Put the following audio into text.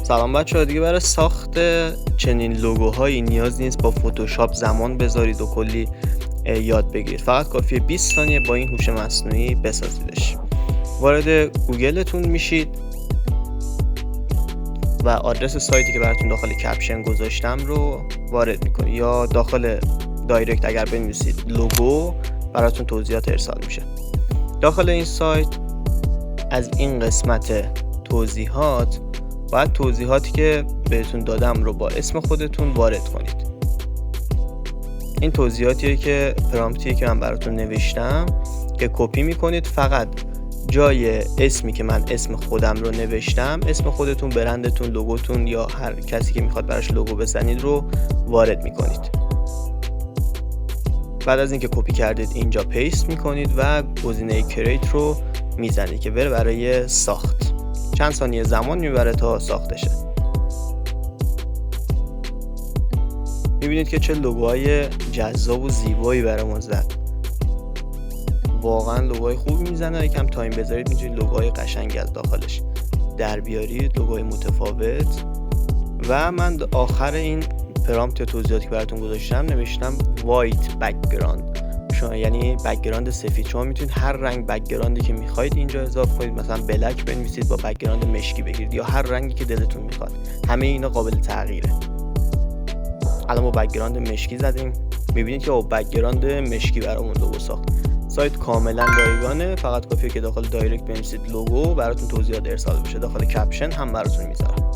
سلام بچه‌ها، دیگه برای ساخت چنین لوگوهایی نیاز نیست با فتوشاپ زمان بذارید و کلی یاد بگیرید. فقط کافیه 20 ثانیه با این هوش مصنوعی بسازیدش. وارد گوگلتون میشید و آدرس سایتی که براتون داخل کپشن گذاشتم رو وارد میکنید، یا داخل دایرکت اگر بنویسید لوگو براتون توضیحات ارسال میشه. داخل این سایت از این قسمت توضیحات باید توضیحاتی که بهتون دادم رو با اسم خودتون وارد کنید. این توضیحاتیه که پرامپتیه که من براتون نوشتم که کپی میکنید، فقط جای اسمی که من اسم خودم رو نوشتم اسم خودتون، برندتون، لوگوتون یا هر کسی که میخواد براش لوگو بزنید رو وارد میکنید. بعد از اینکه کپی کردید اینجا پیست میکنید و گزینه کریت رو میزنید که بره برای ساخت. چند ثانیه زمان میبره تا ساخته شه. میبینید که چه لوگوهای جذاب و زیبایی برامون زد. واقعا لوگوهای خوبی میزنه. یکم تایم بذارید میتونید لوگوهای قشنگ از داخلش در بیارید، لوگوهای متفاوت. و من آخر این پرامپت توضیحاتی که براتون گذاشتم نوشتم وایت بک‌گراند، یعنی بک‌گراند سفید. شما میتونید هر رنگ بک‌گراندی که میخواید اینجا اضافه کنید، مثلا بلک بنویسید با بک‌گراند مشکی بگیرید یا هر رنگی که دلتون میخواد. همه اینا قابل تغییره. الان با بک‌گراند مشکی زدیم، میبینید که با بک‌گراند مشکی برامون لوگو ساخت. سایت کاملا رایگانه، فقط کافیه که داخل دایرکت بنویسید لوگو براتون توضیحات ارسال بشه. داخل کپشن هم براتون میذارم.